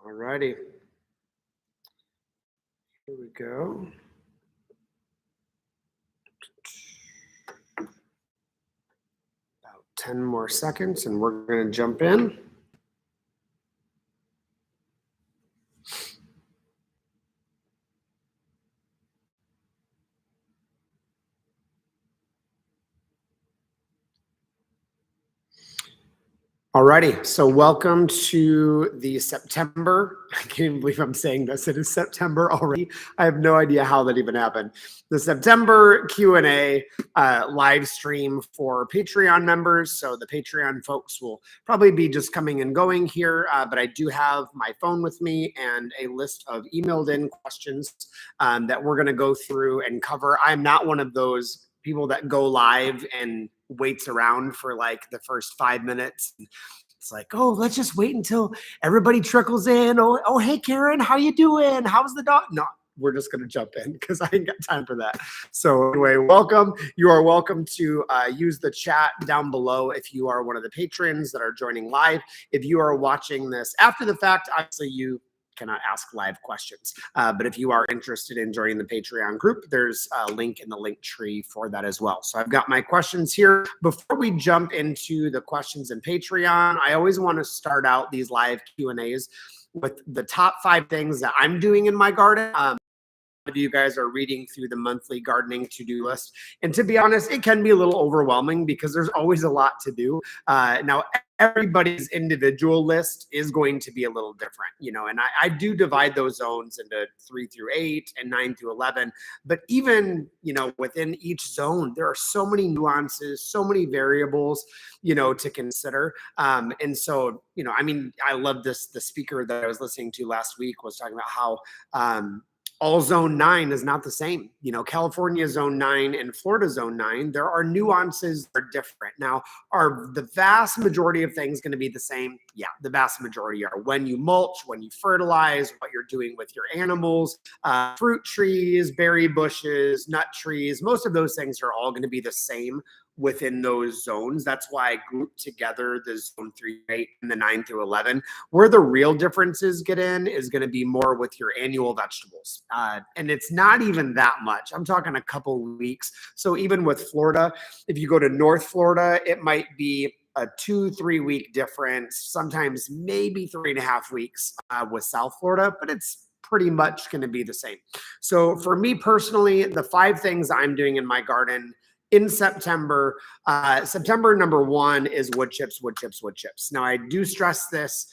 All righty. Here we go. About 10 more seconds and we're going to jump in. Alrighty, so welcome to the September. I can't even believe I'm saying this. It is September already. I have no idea how that even happened. The September Q&A live stream for Patreon members. So the Patreon folks will probably be just coming and going here, but I do have my phone with me and a list of emailed in questions that we're going to go through and cover. I'm not one of those people that go live and waits around for like the first 5 minutes. It's like, oh, let's just wait until everybody trickles in. Oh, hey, Karen, how you doing? How's the dog? No, we're just going to jump in because I ain't got time for that. So anyway, welcome. You are welcome to use the chat down below if you are one of the patrons that are joining live. If you are watching this after the fact, obviously you cannot ask live questions. But if you are interested in joining the Patreon group, there's a link in the link tree for that as well. So I've got my questions here. Before we jump into the questions in Patreon, I always want to start out these live Q&As with the top 5 things that I'm doing in my garden. You guys are reading through the monthly gardening to-do list. And to be honest, it can be a little overwhelming because there's always a lot to do. Now, everybody's individual list is going to be a little different, and I do divide those zones into 3 through 8 and 9 through 11. But even, within each zone, there are so many nuances, so many variables, to consider. And so, I love this. The speaker that I was listening to last week was talking about how, all zone 9 is not the same. California zone 9 and Florida zone 9, there are nuances that are different. Now, are the vast majority of things going to be the same? Yeah, the vast majority are. When you mulch, when you fertilize, what you're doing with your animals, fruit trees, berry bushes, nut trees, most of those things are all going to be the same within those zones. That's why I grouped together the zone 3, 8 and the 9 through 11. Where the real differences get in is going to be more with your annual vegetables. And it's not even that much. I'm talking a couple weeks. So even with Florida, if you go to North Florida, it might be a 2-3 week difference, sometimes maybe 3.5 weeks with South Florida, but it's pretty much going to be the same. So for me personally, the 5 things I'm doing in my garden in September, September number 1 is wood chips, wood chips, wood chips. Now I do stress this,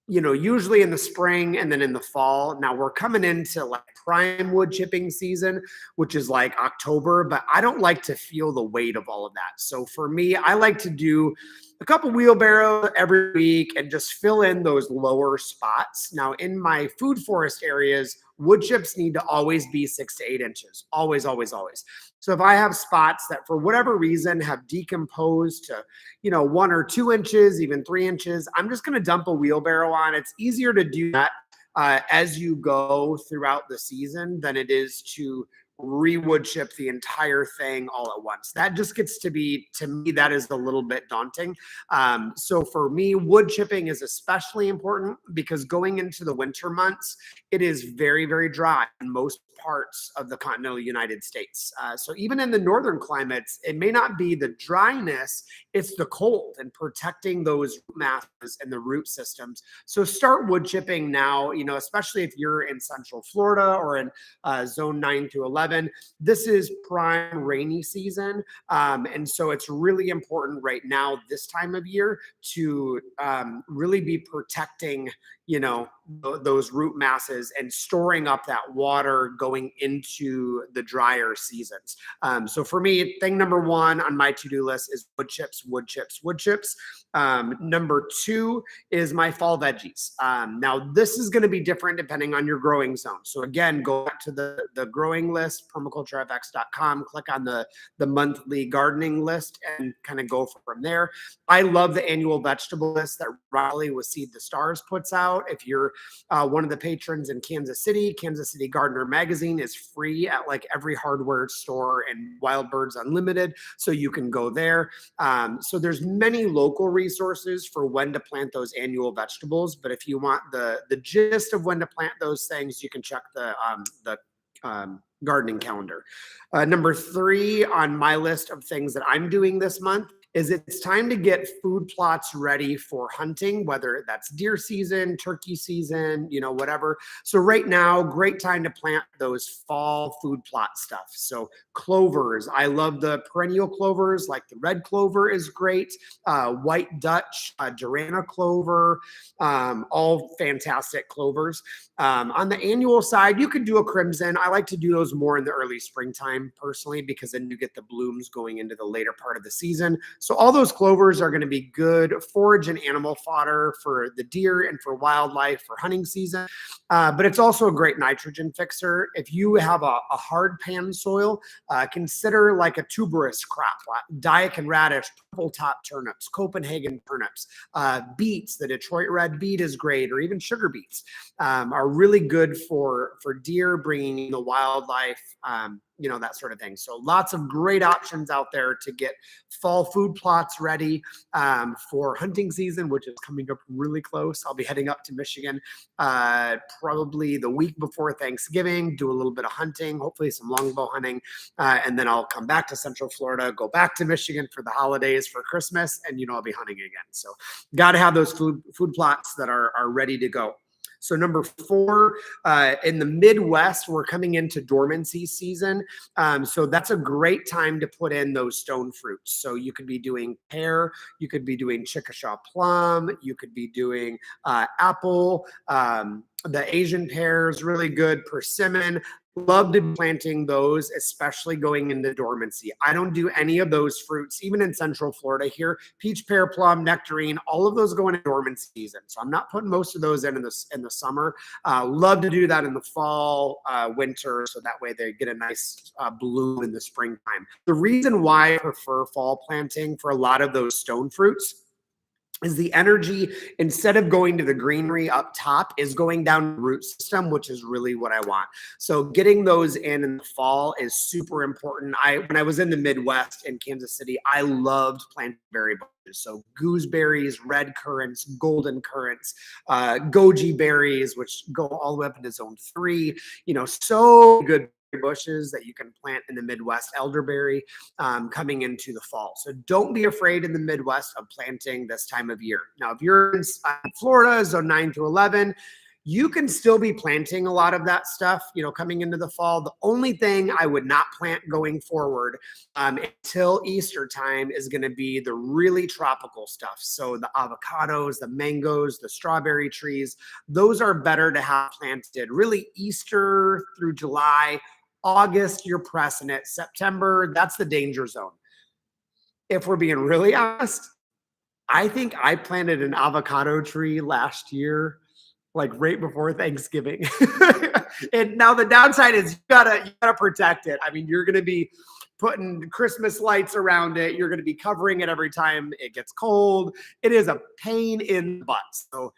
usually in the spring and then in the fall. Now we're coming into like prime wood chipping season, which is like October, but I don't like to feel the weight of all of that. So for me, I like to do a couple wheelbarrows every week and just fill in those lower spots. Now in my food forest areas, wood chips need to always be 6 to 8 inches. Always, always, always. So if I have spots that for whatever reason have decomposed to, 1 or 2 inches, even 3 inches, I'm just going to dump a wheelbarrow on. It's easier to do that as you go throughout the season than it is to re-wood chip the entire thing all at once. That just gets to be, to me, that is a little bit daunting. So for me, wood chipping is especially important because going into the winter months, it is very, very dry in most parts of the continental United States. So even in the northern climates, it may not be the dryness, it's the cold and protecting those root masses and the root systems. So start wood chipping now, especially if you're in Central Florida or in zone 9 to 11. This is prime rainy season. And so it's really important right now, this time of year, to really be protecting, those root masses and storing up that water going into the drier seasons. So for me, thing number 1 on my to-do list is wood chips, wood chips, wood chips. Number 2 is my fall veggies. Now this is going to be different depending on your growing zone. So again, go back to the growing list, PermacultureFX.com, click on the monthly gardening list and kind of go from there. I love the annual vegetable list that Riley with Seed the Stars puts out. If you're one of the patrons in Kansas City Gardener Magazine magazine is free at like every hardware store and Wild Birds Unlimited, so you can go there. So there's many local resources for when to plant those annual vegetables. But if you want the gist of when to plant those things, you can check the gardening calendar. Number 3 on my list of things that I'm doing this month is it's time to get food plots ready for hunting, whether that's deer season, turkey season, whatever. So right now, great time to plant those fall food plot stuff. So clovers, I love the perennial clovers, like the red clover is great, white Dutch, Durana clover, all fantastic clovers. On the annual side, you could do a crimson. I like to do those more in the early springtime personally, because then you get the blooms going into the later part of the season. So all those clovers are going to be good forage and animal fodder for the deer and for wildlife for hunting season. But it's also a great nitrogen fixer. If you have a hard pan soil, consider like a tuberous crop, Daikon radish, purple top turnips, Copenhagen turnips, beets. The Detroit red beet is great, or even sugar beets are really good for deer, bringing in the wildlife, that sort of thing. So lots of great options out there to get fall food plots ready for hunting season, which is coming up really close. I'll be heading up to Michigan probably the week before Thanksgiving, do a little bit of hunting, hopefully some longbow hunting, and then I'll come back to Central Florida, go back to Michigan for the holidays for Christmas, and I'll be hunting again. So got to have those food plots that are ready to go. So number 4, in the Midwest, we're coming into dormancy season. So that's a great time to put in those stone fruits. So you could be doing pear, you could be doing Chickasha plum, you could be doing apple, the Asian pear is really good, persimmon. Love to be planting those, especially going into dormancy. I don't do any of those fruits, even in Central Florida here. Peach, pear, plum, nectarine, all of those go into dormancy season. So I'm not putting most of those in the summer. Love to do that in the fall, winter, so that way they get a nice bloom in the springtime. The reason why I prefer fall planting for a lot of those stone fruits is the energy, instead of going to the greenery up top, is going down the root system, which is really what I want. So getting those in the fall is super important. When I was in the Midwest in Kansas City, I loved planting berry bushes. So gooseberries, red currants, golden currants, goji berries, which go all the way up into zone 3, so good bushes that you can plant in the Midwest, elderberry, coming into the fall. So don't be afraid in the Midwest of planting this time of year. Now, if you're in Florida, zone 9 to 11, you can still be planting a lot of that stuff, coming into the fall. The only thing I would not plant going forward until Easter time is going to be the really tropical stuff. So the avocados, the mangoes, the strawberry trees, those are better to have planted really Easter through July. August, you're pressing it. September, that's the danger zone. If we're being really honest, I think I planted an avocado tree last year, like right before Thanksgiving. And now the downside is you gotta protect it. I mean, you're gonna be putting Christmas lights around it. You're gonna be covering it every time it gets cold. It is a pain in the butt. So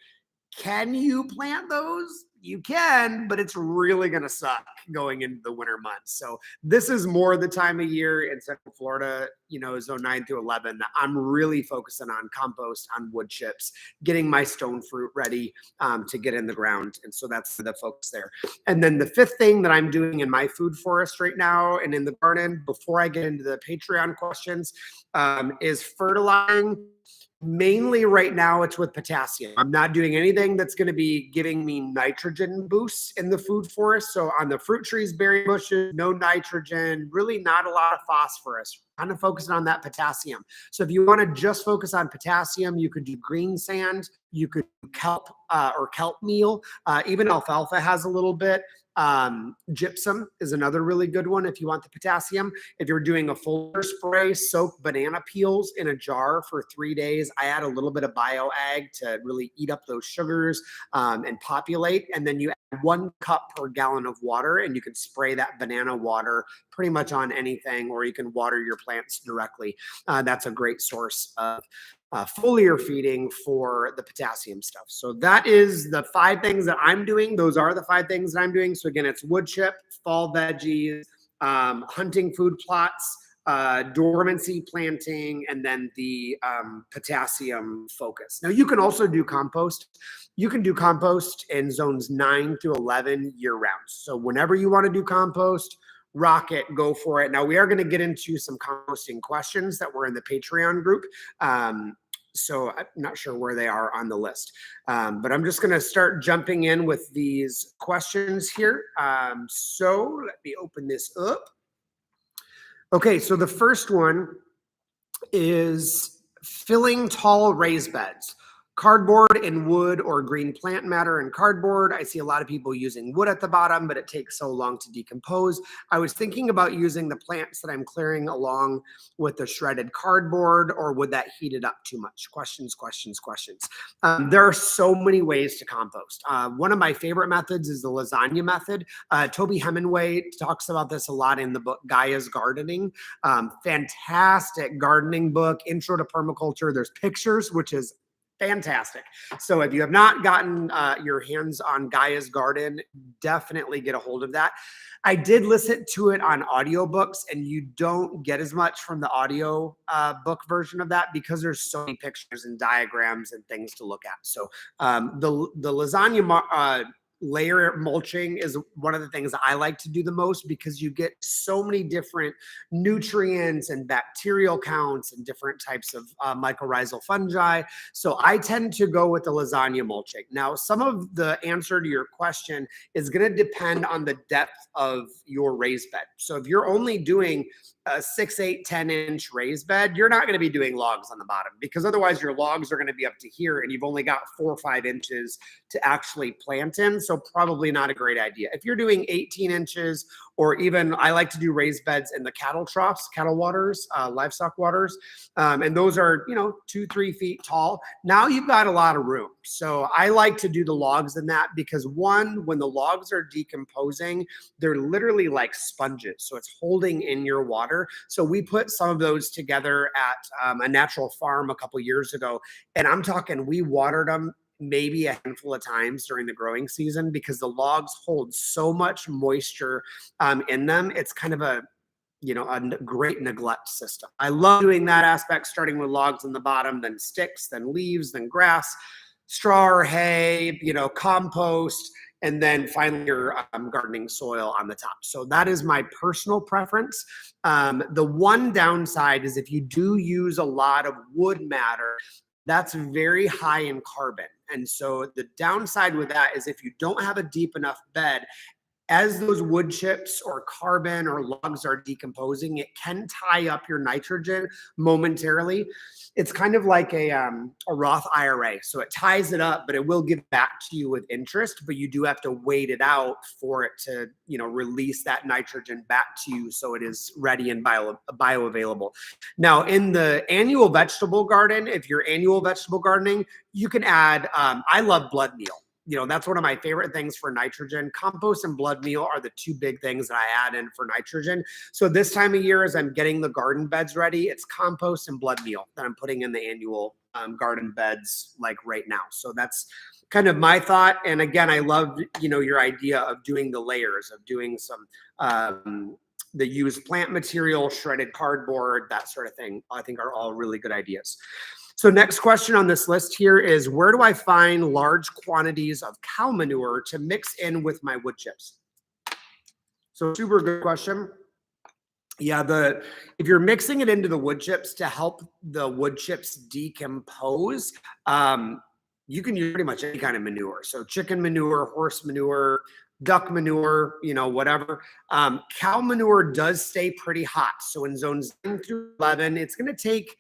can you plant those? You can, but it's really going to suck going into the winter months. So this is more the time of year in Central Florida, zone 9 to 11, that I'm really focusing on compost, on wood chips, getting my stone fruit ready to get in the ground. And so that's the focus there. And then the 5th thing that I'm doing in my food forest right now and in the garden, before I get into the Patreon questions, is fertilizing. Mainly right now, it's with potassium. I'm not doing anything that's going to be giving me nitrogen boosts in the food forest. So on the fruit trees, berry bushes, no nitrogen, really not a lot of phosphorus. Kind of focusing on that potassium. So if you want to just focus on potassium, you could do green sand, you could do kelp or kelp meal. Even alfalfa has a little bit. Gypsum is another really good one if you want the potassium. If you're doing a fuller spray, soak banana peels in a jar for 3 days. I add a little bit of bioag to really eat up those sugars and populate. And then you 1 cup per gallon of water, and you can spray that banana water pretty much on anything, or you can water your plants directly. That's a great source of foliar feeding for the potassium stuff. So that is the 5 things that I'm doing. Those are the 5 things that I'm doing. So again, it's wood chip, fall veggies, hunting food plots, dormancy planting, and then the potassium focus. Now you can also do compost. You can do compost in zones 9 through 11 year round. So whenever you want to do compost, rock it, go for it. Now we are going to get into some composting questions that were in the Patreon group. So I'm not sure where they are on the list, but I'm just going to start jumping in with these questions here. So let me open this up. Okay, so the first one is filling tall raised beds. Cardboard and wood, or green plant matter and cardboard. I see a lot of people using wood at the bottom, but it takes so long to decompose. I was thinking about using the plants that I'm clearing along with the shredded cardboard, or would that heat it up too much? Questions. There are so many ways to compost. One of my favorite methods is the lasagna method. Toby Hemingway talks about this a lot in the book Gaia's Gardening. Fantastic gardening book, Intro to Permaculture. There's pictures, which is fantastic. So if you have not gotten your hands on Gaia's Garden, definitely get a hold of that. I did listen to it on audiobooks, and you don't get as much from the audio book version of that because there's so many pictures and diagrams and things to look at. So the lasagna layer mulching is one of the things that I like to do the most, because you get so many different nutrients and bacterial counts and different types of mycorrhizal fungi. So I tend to go with the lasagna mulching. Now, some of the answer to your question is going to depend on the depth of your raised bed. So if you're only doing a 6, 8, 10-inch raised bed, you're not going to be doing logs on the bottom, because otherwise your logs are going to be up to here and you've only got 4 or 5 inches to actually plant in. So probably not a great idea. If you're doing 18 inches, or even I like to do raised beds in the cattle troughs, cattle waters, livestock waters. And those are, 2, 3 feet tall. Now you've got a lot of room. So I like to do the logs in that, because one, when the logs are decomposing, they're literally like sponges. So it's holding in your water. So we put some of those together at a natural farm a couple years ago. And I'm talking, we watered them maybe a handful of times during the growing season, because the logs hold so much moisture in them. It's kind of a great neglect system. I love doing that aspect, starting with logs on the bottom, then sticks, then leaves, then grass, straw or hay, compost, and then finally your gardening soil on the top. So that is my personal preference. The one downside is if you do use a lot of wood matter, that's very high in carbon. And so the downside with that is if you don't have a deep enough bed, as those wood chips or carbon or logs are decomposing, it can tie up your nitrogen momentarily. It's kind of like a Roth IRA. So it ties it up, but it will give back to you with interest, but you do have to wait it out for it to, release that nitrogen back to you so it is ready and bioavailable. Now, in the annual vegetable garden, if you're annual vegetable gardening, you can add, I love blood meal. That's one of my favorite things for nitrogen. Compost and blood meal are the 2 big things that I add in for nitrogen. So this time of year, as I'm getting the garden beds ready, it's compost and blood meal that I'm putting in the annual garden beds like right now. So that's kind of my thought. And again, I love, your idea of doing the layers, of doing some the used plant material, shredded cardboard, that sort of thing, I think are all really good ideas. So next question on this list here is, where do I find large quantities of cow manure to mix in with my wood chips? So super good question. Yeah, if you're mixing it into the wood chips to help the wood chips decompose, you can use pretty much any kind of manure. So chicken manure, horse manure, duck manure, whatever. Cow manure does stay pretty hot. So in zones 9 through 11, it's going to take,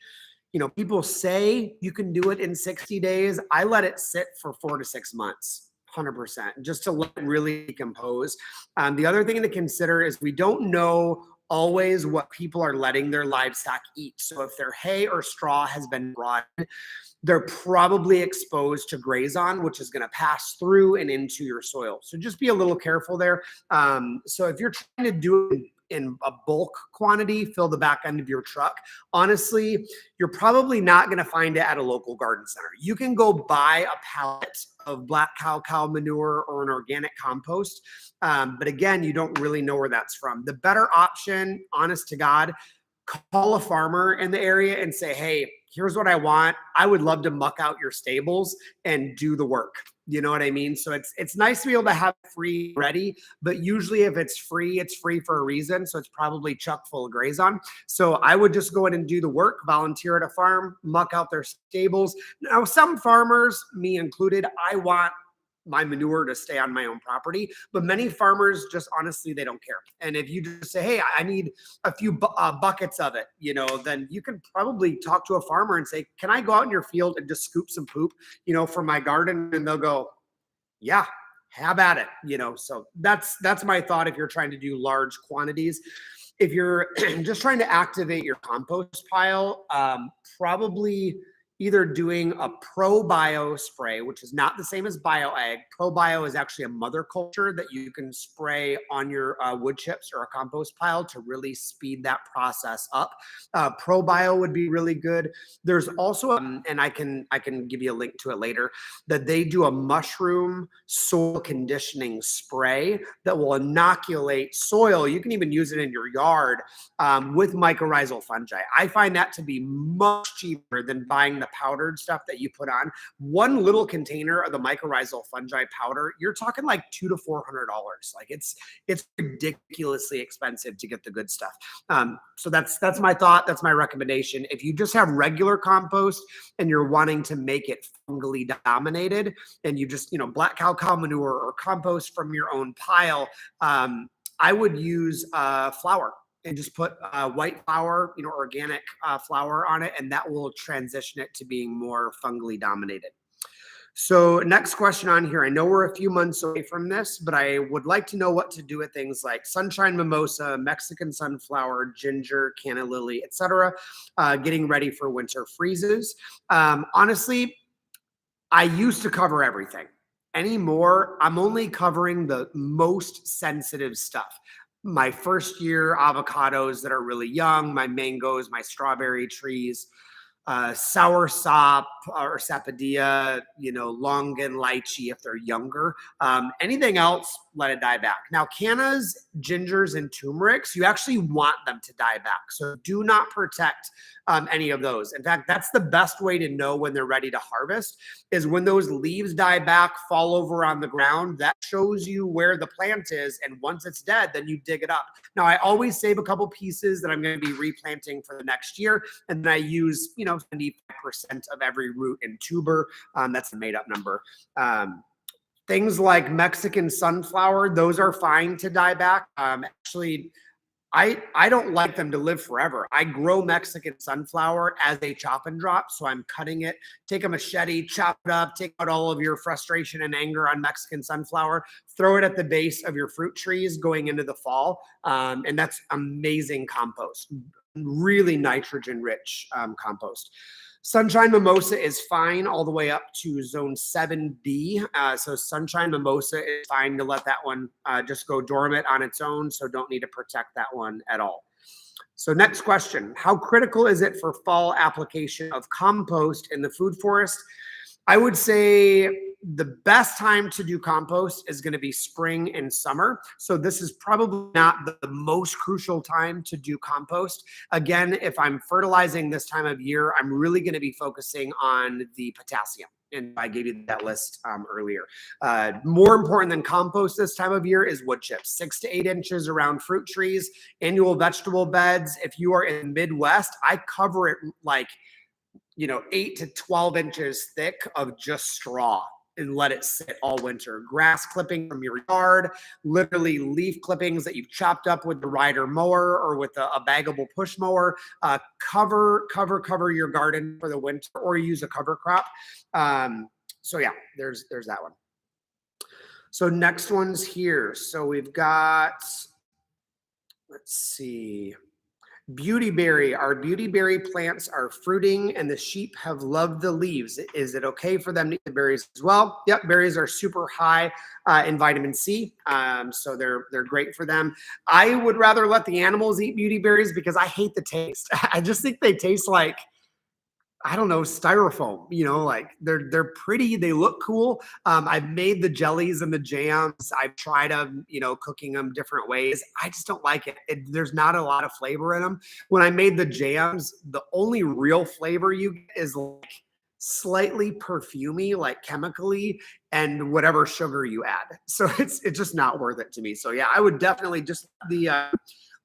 people say you can do it in 60 days. I let it sit for 4 to 6 months, 100%, just to let it really decompose. The other thing to consider is we don't know always what people are letting their livestock eat. So if their hay or straw has been rotted, they're probably exposed to grazon, which is going to pass through and into your soil. So just be a little careful there. So if you're trying to do it in a bulk quantity, fill the back end of your truck, honestly, you're probably not going to find it at a local garden center. You can go buy a pallet of black cow manure or an organic compost. But again, you don't really know where that's from. The better option, honest to God, call a farmer in the area and say, hey, here's what I want. I would love to muck out your stables and do the work. You know what I mean? So it's nice to be able to have free ready, but usually if it's free for a reason. So it's probably chock full of grazon. So I would just go in and do the work, volunteer at a farm, muck out their stables. Now, some farmers, me included, I want my manure to stay on my own property, but many farmers just honestly, they don't care. And if you just say, hey, I need a few buckets of it, you know, then you can probably talk to a farmer and say, can I go out in your field and just scoop some poop, you know, for my garden? And they'll go, yeah, have at it, you know. So that's my thought if you're trying to do large quantities. If you're just trying to activate your compost pile, probably either doing a ProBio spray, which is not the same as BioAg. ProBio is actually a mother culture that you can spray on your wood chips or a compost pile to really speed that process up. ProBio would be really good. There's also, and I can give you a link to it later, that they do a mushroom soil conditioning spray that will inoculate soil. You can even use it in your yard with mycorrhizal fungi. I find that to be much cheaper than buying the powdered stuff that you put on. One little container of the mycorrhizal fungi powder, you're talking like $200 to $400. Like it's ridiculously expensive to get the good stuff. So that's my thought. That's my recommendation. If you just have regular compost and you're wanting to make it fungally dominated, and you just, you know, black cow manure or compost from your own pile, I would use flour. And just put white flour, you know, organic flour on it, and that will transition it to being more fungally dominated. So next question on here. I know we're a few months away from this, but I would like to know what to do with things like sunshine mimosa, Mexican sunflower, ginger, canna lily, etc. Getting ready for winter freezes. Honestly, I used to cover everything. Anymore, I'm only covering the most sensitive stuff. My first year avocados that are really young, my mangoes, my strawberry trees, sour sop or sapodilla, you know, longan lychee if they're younger. Anything else, let it die back. Now, cannas, gingers, and turmerics, you actually want them to die back. So do not protect any of those. In fact, that's the best way to know when they're ready to harvest is when those leaves die back, fall over on the ground. That shows you where the plant is. And once it's dead, then you dig it up. Now, I always save a couple pieces that I'm going to be replanting for the next year. And then I use, you know, 75% of every root and tuber. That's a made up number. Things like Mexican sunflower, those are fine to die back. Actually, I don't like them to live forever. I grow Mexican sunflower as a chop and drop. So I'm cutting it, take a machete, chop it up, take out all of your frustration and anger on Mexican sunflower, throw it at the base of your fruit trees going into the fall. And that's amazing compost, really nitrogen rich compost. Sunshine mimosa is fine all the way up to zone 7B. So sunshine mimosa is fine to let that one just go dormant on its own. So don't need to protect that one at all. So next question, how critical is it for fall application of compost in the food forest? I would say the best time to do compost is going to be spring and summer. So this is probably not the most crucial time to do compost. Again, if I'm fertilizing this time of year, I'm really going to be focusing on the potassium. And I gave you that list earlier. More important than compost this time of year is wood chips, 6 to 8 inches around fruit trees, annual vegetable beds. If you are in the Midwest, I cover it like, you know, 8 to 12 inches thick of just straw and let it sit all winter. Grass clipping from your yard, literally leaf clippings that you've chopped up with the rider mower or with a baggable push mower. Cover your garden for the winter or use a cover crop. So yeah, there's that one. So next one's here. So we've got, Let's see. Beautyberry. Our beautyberry plants are fruiting and the sheep have loved the leaves. Is it okay for them to eat the berries as well? Yep, berries are super high in vitamin C, so they're great for them. I would rather let the animals eat beautyberries because I hate the taste. I just think they taste like, I don't know, styrofoam, like they're pretty, they look cool. I've made the jellies and the jams. I've tried them, cooking them different ways. I just don't like it. There's not a lot of flavor in them. When I made the jams, the only real flavor you get is like slightly perfumey, like chemically, and whatever sugar you add. So it's just not worth it to me. So yeah, I would definitely just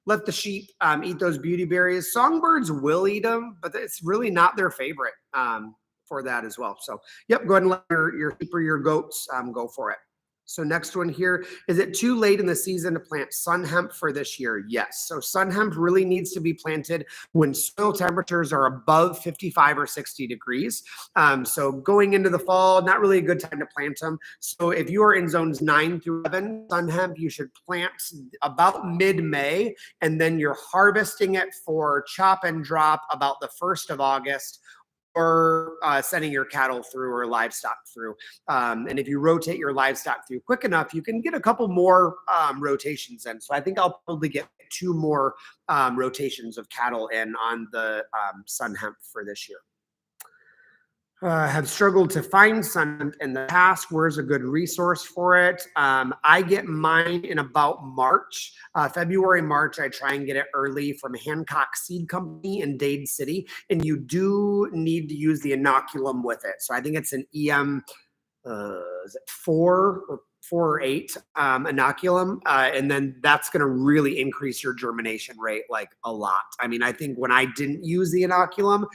let the sheep eat those beauty berries. Songbirds will eat them, but it's really not their favorite for that as well. So, yep, go ahead and let your sheep or your goats go for it. So next one here, is it too late in the season to plant sun hemp for this year? Yes. So sun hemp really needs to be planted when soil temperatures are above 55 or 60 degrees. So going into the fall, not really a good time to plant them. So if you are in zones 9 through 11, sun hemp, you should plant about mid-May, and then you're harvesting it for chop and drop about the 1st of August, or sending your cattle through or livestock through. And if you rotate your livestock through quick enough, you can get a couple more rotations in. So I think I'll probably get 2 more rotations of cattle in on the sun hemp for this year. Have struggled to find sun hemp in the past. Where's a good resource for it? I get mine in about March, February, March. I try and get it early from Hancock Seed Company in Dade City, and you do need to use the inoculum with it. So I think it's an EM, is it 4 or 8 inoculum, and then that's going to really increase your germination rate like a lot. I mean, I think when I didn't use the inoculum,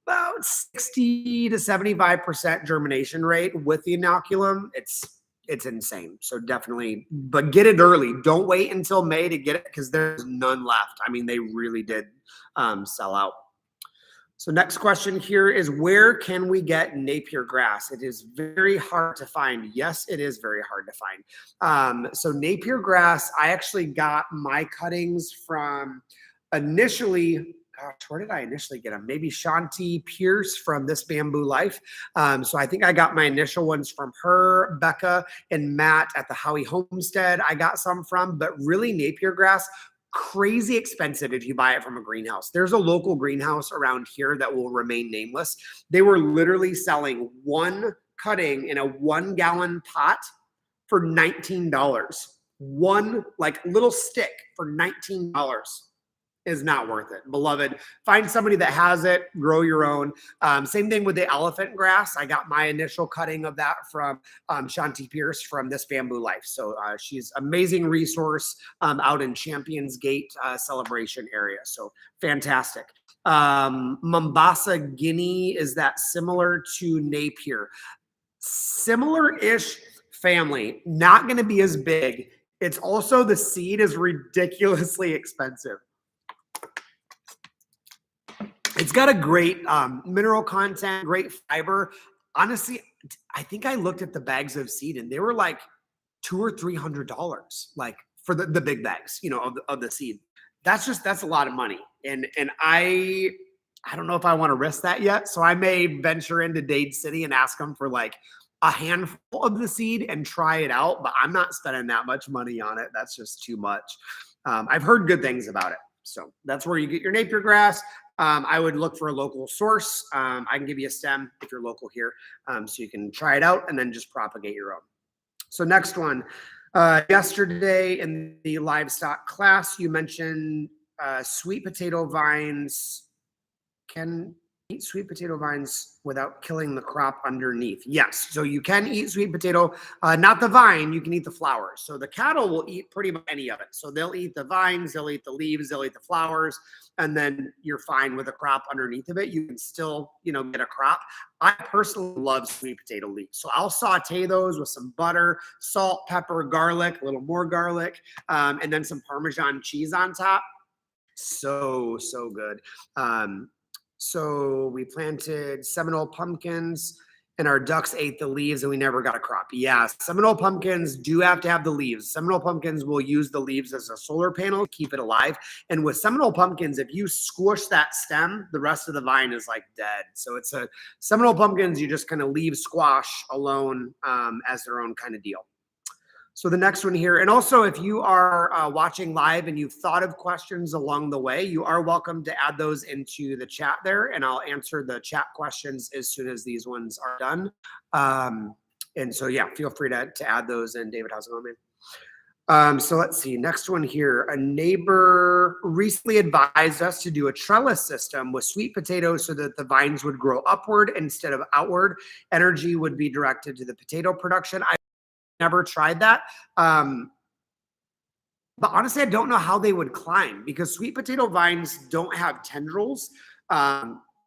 about 60 to 75% germination rate with the inoculum. It's insane. So definitely, but get it early. Don't wait until May to get it because there's none left. I mean, they really did sell out. So next question here is, where can we get Napier grass? It is very hard to find. Yes, it is very hard to find. So Napier grass, I actually got my cuttings from initially, gosh, where did I initially get them? Maybe Shanti Pierce from This Bamboo Life. So I think I got my initial ones from her, Becca, and Matt at the Howie Homestead. I got some from, but really Napier grass, crazy expensive if you buy it from a greenhouse. There's a local greenhouse around here that will remain nameless. They were literally selling one cutting in a 1-gallon pot for $19. One like little stick for $19 is not worth it. Beloved, find somebody that has it, grow your own. Same thing with the elephant grass. I got my initial cutting of that from Shanti Pierce from This Bamboo Life. So she's amazing resource out in Champions Gate celebration area. So fantastic. Mombasa Guinea, is that similar to Napier? Similar-ish family, not going to be as big. It's also, the seed is ridiculously expensive. It's got a great mineral content, great fiber. Honestly, I think I looked at the bags of seed and they were like $200 or $300, like for the big bags, of the seed. That's a lot of money. And I don't know if I want to risk that yet. So I may venture into Dade City and ask them for like a handful of the seed and try it out, but I'm not spending that much money on it. That's just too much. I've heard good things about it. So that's where you get your Napier grass. I would look for a local source. I can give you a stem if you're local here, so you can try it out and then just propagate your own. So next one, yesterday in the livestock class, you mentioned sweet potato vines can eat sweet potato vines without killing the crop underneath. Yes, so you can eat sweet potato, not the vine, you can eat the flowers. So the cattle will eat pretty much any of it. So they'll eat the vines, they'll eat the leaves, they'll eat the flowers, and then you're fine with a crop underneath of it. You can still, get a crop. I personally love sweet potato leaves. So I'll saute those with some butter, salt, pepper, garlic, a little more garlic, and then some Parmesan cheese on top. So good. So we planted Seminole pumpkins and our ducks ate the leaves and we never got a crop. Yeah, Seminole pumpkins do have to have the leaves. Seminole pumpkins will use the leaves as a solar panel, keep it alive. And with Seminole pumpkins, if you squish that stem, the rest of the vine is like dead. So it's a Seminole pumpkins, you just kind of leave squash alone as their own kind of deal. So the next one here, and also if you are watching live and you've thought of questions along the way, you are welcome to add those into the chat there, and I'll answer the chat questions as soon as these ones are done. And so, yeah, feel free to add those in. David, how's it going, man? So let's see, next one here. A neighbor recently advised us to do a trellis system with sweet potatoes so that the vines would grow upward instead of outward. Energy would be directed to the potato production. I never tried that. But honestly, I don't know how they would climb because sweet potato vines don't have tendrils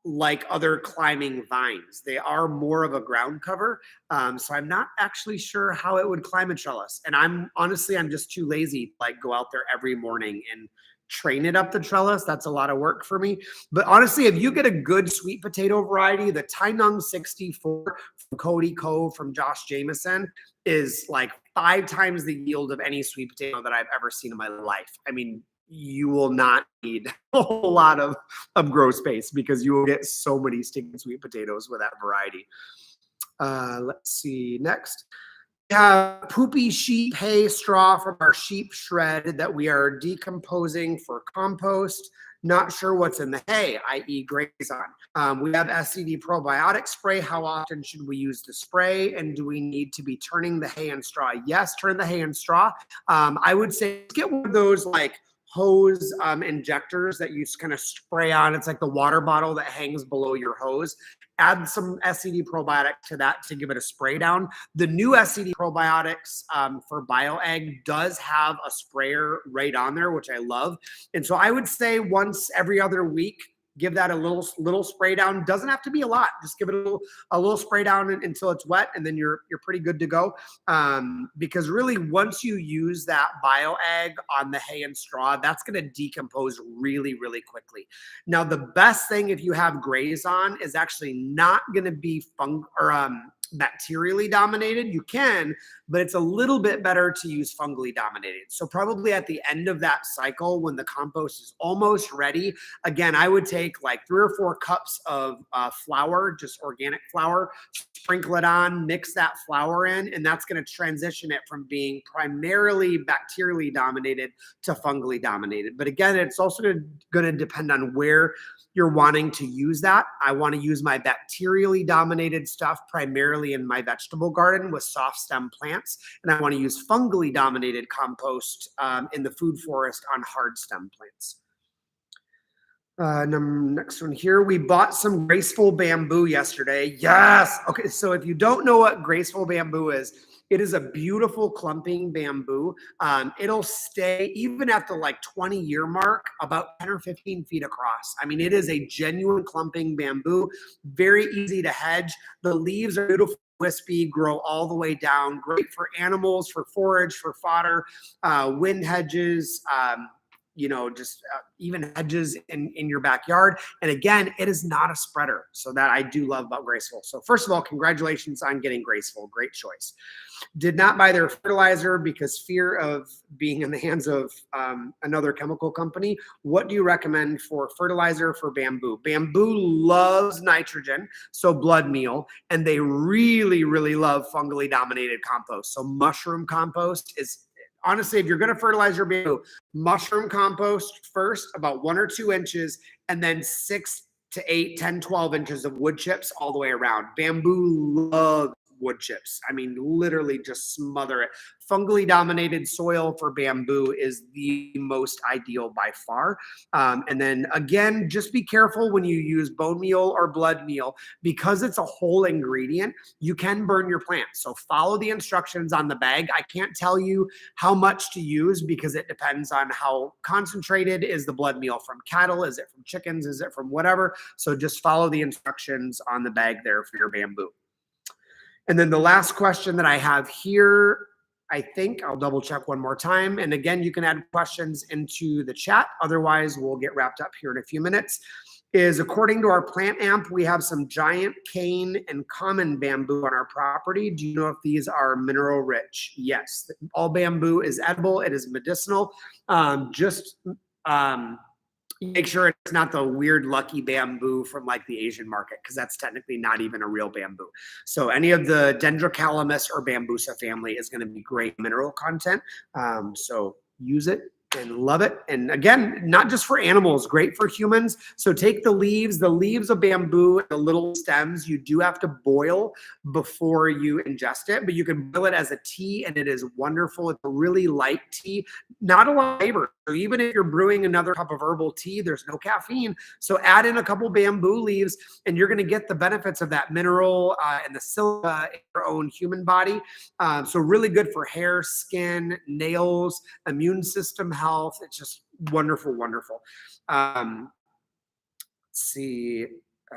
like other climbing vines. They are more of a ground cover. So I'm not actually sure how it would climb a trellis. And I'm just too lazy to like go out there every morning and train it up the trellis. That's a lot of work for me. But honestly, if you get a good sweet potato variety, the Tynung 64 from Cody Cove from Josh Jameson is like 5 times the yield of any sweet potato that I've ever seen in my life. I mean, you will not need a whole lot of grow space because you will get so many stinking sweet potatoes with that variety. Let's see, next. We have poopy sheep hay straw from our sheep shred that we are decomposing for compost. Not sure what's in the hay, i.e. grazon. We have SCD probiotic spray. How often should we use the spray? And do we need to be turning the hay and straw? Yes, turn the hay and straw. I would say get one of those like hose injectors that you kind of spray on. It's like the water bottle that hangs below your hose. Add some SCD probiotic to that to give it a spray down. The new SCD probiotics for BioEgg does have a sprayer right on there, which I love. And so I would say once every other week, give that a little spray down. Doesn't have to be a lot. Just give it a little spray down until it's wet, and then you're pretty good to go. Because really, once you use that BioEgg on the hay and straw, that's going to decompose really, really quickly. Now, the best thing if you have grazon is actually not going to be bacterially dominated. You can, but it's a little bit better to use fungally dominated. So probably at the end of that cycle, when the compost is almost ready, again, I would take like 3 or 4 cups of flour, just organic flour, sprinkle it on, mix that flour in, and that's going to transition it from being primarily bacterially dominated to fungally dominated. But again, it's also going to depend on where you're wanting to use that. I want to use my bacterially dominated stuff primarily in my vegetable garden with soft stem plants. And I want to use fungally dominated compost in the food forest on hard stem plants. Next one here. We bought some graceful bamboo yesterday. Yes. Okay. So if you don't know what graceful bamboo is, it is a beautiful clumping bamboo. It'll stay even at the like 20-year mark, about 10 or 15 feet across. I mean, it is a genuine clumping bamboo, very easy to hedge. The leaves are beautiful, wispy, grow all the way down. Great for animals, for forage, for fodder, wind hedges, even hedges in your backyard. And again, it is not a spreader. So that I do love about Graceful. So first of all, congratulations on getting Graceful. Great choice. Did not buy their fertilizer because fear of being in the hands of another chemical company. What do you recommend for fertilizer for bamboo? Bamboo loves nitrogen, so blood meal, and they really, really love fungally dominated compost. So mushroom compost is, honestly, if you're going to fertilize your bamboo, mushroom compost first, about 1 or 2 inches, and then 6 to 8, 10, 12 inches of wood chips all the way around. Bamboo loves wood chips. I mean, literally just smother it. Fungally dominated soil for bamboo is the most ideal by far. And then again, just be careful when you use bone meal or blood meal, because it's a whole ingredient, you can burn your plants. So follow the instructions on the bag. I can't tell you how much to use because it depends on how concentrated is the blood meal from cattle. Is it from chickens? Is it from whatever? So just follow the instructions on the bag there for your bamboo. And then the last question that I have here, I think I'll double check one more time. And again, you can add questions into the chat. Otherwise, we'll get wrapped up here in a few minutes. is according to our plant amp, we have some giant cane and common bamboo on our property. Do you know if these are mineral rich? Yes, all bamboo is edible. It is medicinal. Make sure it's not the weird lucky bamboo from like the Asian market, because that's technically not even a real bamboo. So any of the Dendrocalamus or Bambusa family is going to be great mineral content. So use it and love it. And again, not just for animals, great for humans. So take the leaves of bamboo, the little stems, you do have to boil before you ingest it, but you can boil it as a tea and it is wonderful. It's a really light tea, not a lot of flavor. So even if you're brewing another cup of herbal tea, there's no caffeine. So add in a couple bamboo leaves and you're going to get the benefits of that mineral and the silica in your own human body. So really good for hair, skin, nails, immune system health. It's just wonderful, wonderful. Let's see.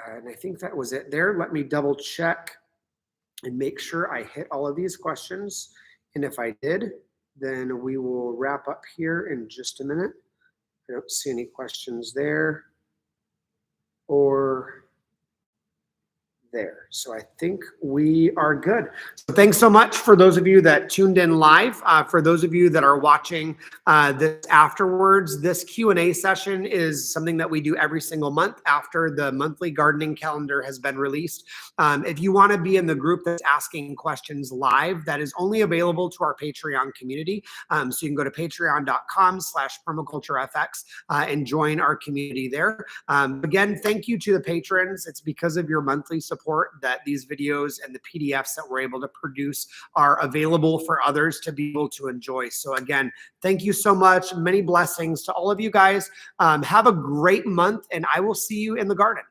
And I think that was it there. Let me double check and make sure I hit all of these questions. And if I did, then we will wrap up here in just a minute. I don't see any questions there or there. So I think we are good. So thanks so much for those of you that tuned in live. For those of you that are watching this afterwards, this Q&A session is something that we do every single month after the monthly gardening calendar has been released. If you want to be in the group that's asking questions live, that is only available to our Patreon community. So you can go to patreon.com/PermacultureFX and join our community there. Again, thank you to the patrons. It's because of your monthly support that these videos and the PDFs that we're able to produce are available for others to be able to enjoy. So again, thank you so much. Many blessings to all of you guys. Have a great month and I will see you in the garden.